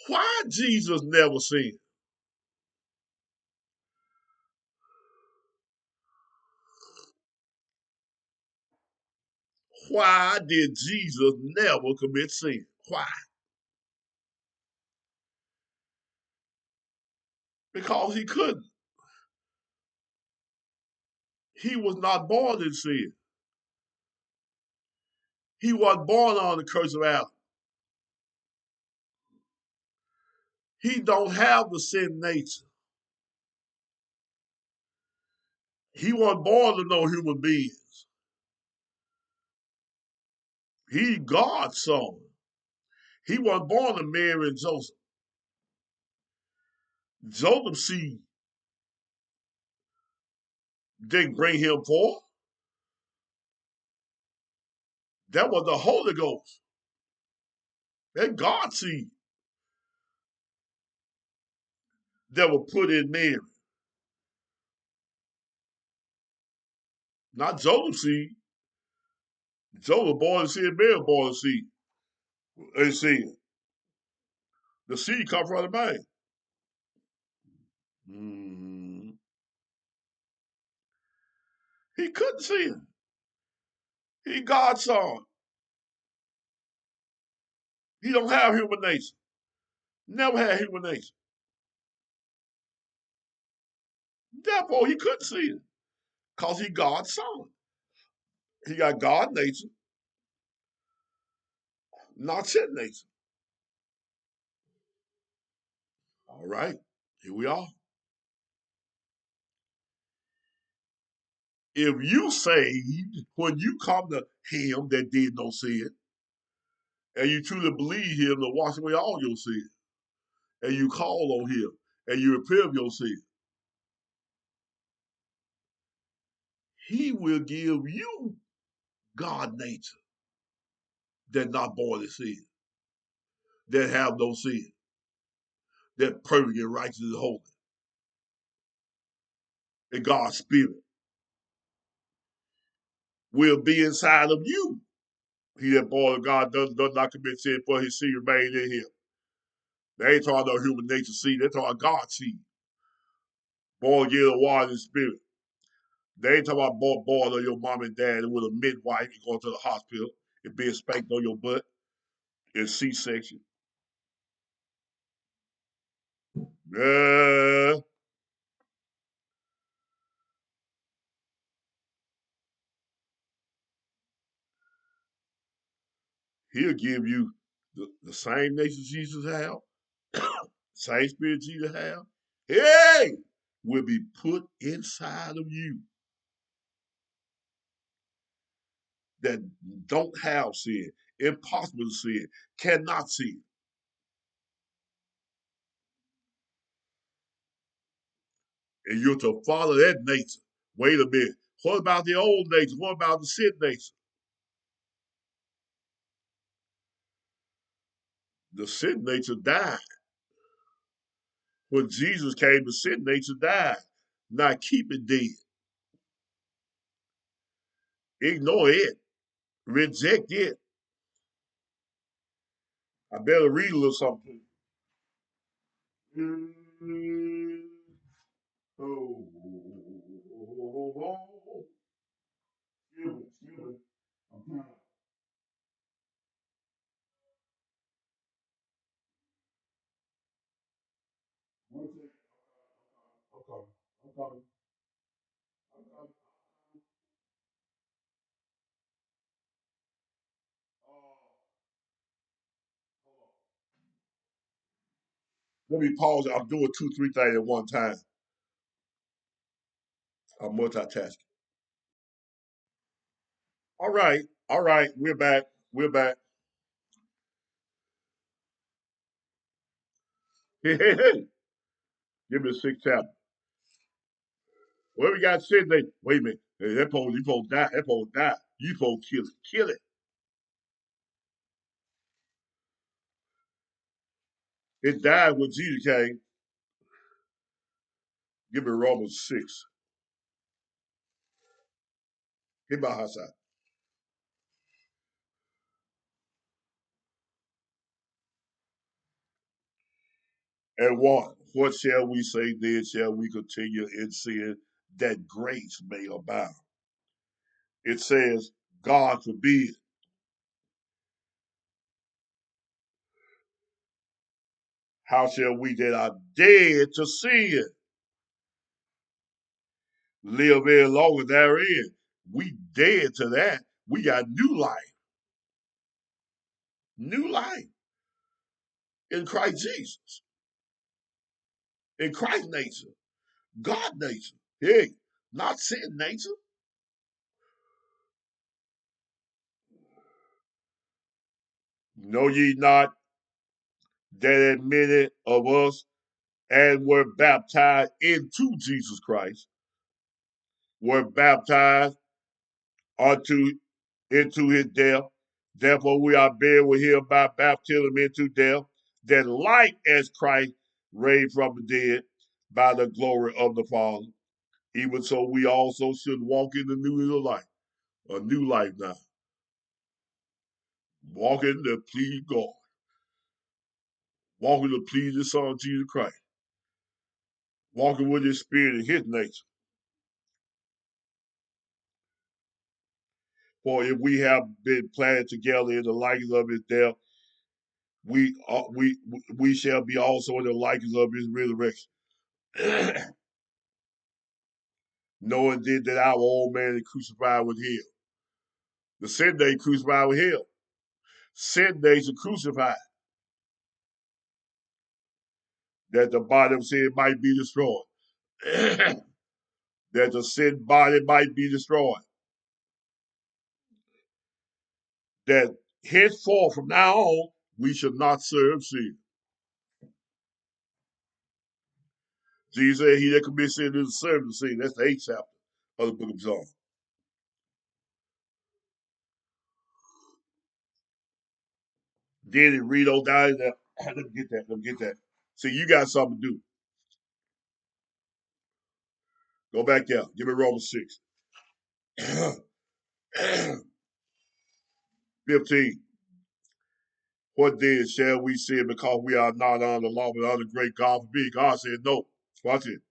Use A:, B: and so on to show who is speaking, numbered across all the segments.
A: Why Jesus never sinned? Why did Jesus never commit sin? Why? Because he couldn't. He was not born in sin. He wasn't born on the curse of Adam. He don't have the sin nature. He wasn't born to no human beings. He God's son. He wasn't born to Mary and Joseph. Joseph's seed didn't bring him forth. That was the Holy Ghost. That God's seed that was put in Mary. Not Joseph's seed. Joseph born in sin, Mary born in seed. In sin. The seed come from the man. Mm-hmm. He couldn't sin. He God's son. He don't have human nature. Never had human nature. Therefore, he couldn't sin. Because he God's son. He got God nature, not sin nature. All right, here we are. If you saved when you come to him that did no sin, and you truly believe him to wash away all your sin, and you call on him, and you repent of your sin, he will give you God nature that not born in sin, that have no sin, that perfect and righteous and holy, and God's spirit will be inside of you. He that born of God does not commit sin, for his seed remains in him. They ain't talking about human nature seed, they're talking about God's seed. Born again of water and spirit. They ain't talking about born of your mom and dad with a midwife and going to the hospital and being spanked on your butt in C-section. Yeah. He'll give you the same nature Jesus have, same spirit Jesus have. Hey, will be put inside of you that don't have sin, impossible to sin, cannot sin. And you're to follow that nature. Wait a minute. What about the old nature? What about the sin nature? The sin nature died. When Jesus came, the sin nature died. Not keep it dead. Ignore it. Reject it. I better read a little something. Oh, excuse me. I'm trying to. One second. I'm coming. I'm coming. I'm coming. Hold on. Let me pause. I'm doing two, three things at one time. I'm multitasking. All right. All right. We're back. We're back. Hey, hey, hey. Give me the sixth chapter. What we got sitting there? Wait a minute. Hey, that pole, you supposed to die. That supposed to die. You supposed to kill it. Kill it. It died when Jesus came. Give me Romans 6. Give me my side. And what shall we say then? Shall we continue in sin that grace may abound? It says, God forbid. How shall we that are dead to sin live any longer therein? We dead to that. We got new life in Christ Jesus, in Christ nature, God nature. Hey, not sin nature. Know ye not that many of us and were baptized into Jesus Christ, were baptized unto into his death. Therefore, we are buried with him by baptism into death, that like as Christ raised from the dead by the glory of the Father, even so we also should walk in the newness of life, a new life now. Walking to please God, walking to please the Son Jesus Christ, walking with his spirit and his nature. For if we have been planted together in the likeness of his death, we shall be also in the likeness of his resurrection. Knowing then that our old man is crucified with him. The sin day crucified with him. Sin days are crucified, that the body of sin might be destroyed. That the sin body might be destroyed. That henceforth from now on, we should not serve sin. Jesus said, he that commits sin is a servant of sin. That's the 8th chapter of the book of John. Then it read on down there. Let me get that. See, you got something to do. Go back there. Give me Romans 6. 15. What then shall we sin because we are not under the law but under great God forbid? God said, no. Watch it.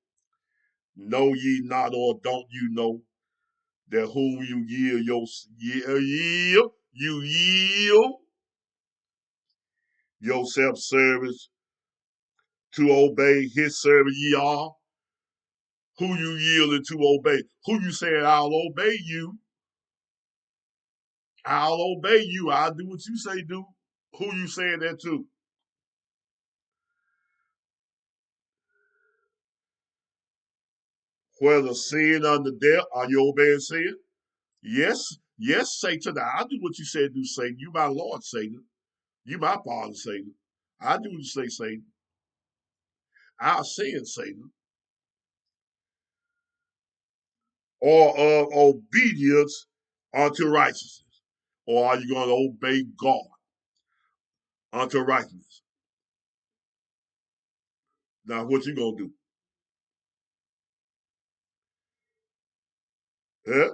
A: Know ye not, or don't you know that whom you yield yourself service to obey, his servant ye are? Who you yielding to obey? Who you saying, I'll obey you? I'll obey you. I'll do what you say do. Who you saying that to? Whether sin unto death, are you obeying sin? Yes, yes, Satan. I'll do what you said do, Satan. You my Lord, Satan. You my father, Satan. I do what you say, Satan. I'll sin, Satan. Or of obedience unto righteousness. Or are you going to obey God unto righteousness? Now, what you going to do? Yeah?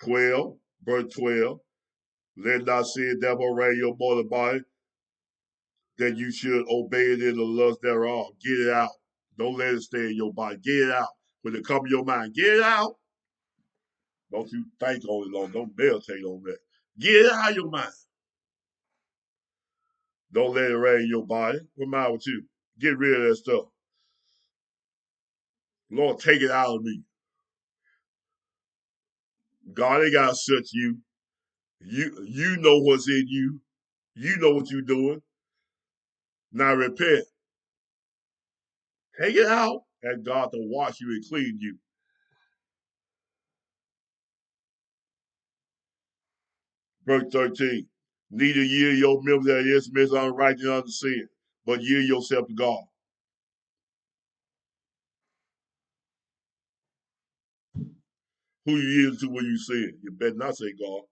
A: 12, verse 12. Let not sin therefore reign your mortal body, that you should obey it in the lust thereof. Get it out. Don't let it stay in your body. Get it out. When it come to your mind, get it out. Don't you think on it long. Don't meditate on that. Get it out of your mind. Don't let it reign in your body. What's the matter with you? Get rid of that stuff. Lord, take it out of me. God ain't gotta search you. You know what's in you. You know what you're doing. Now repent. Take it out. And God to wash you and clean you. Verse 13. Neither yield your members that instruments unrighteous unto sin, but yield yourself to God. Who you yield to when you sin? You better not say God.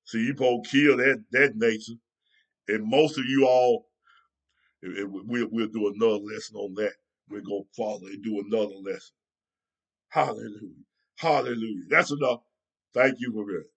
A: See, you supposed to kill that nature. And most of you all, we'll do another lesson on that. We're going to follow and do another lesson. Hallelujah. Hallelujah. That's enough. Thank you for that.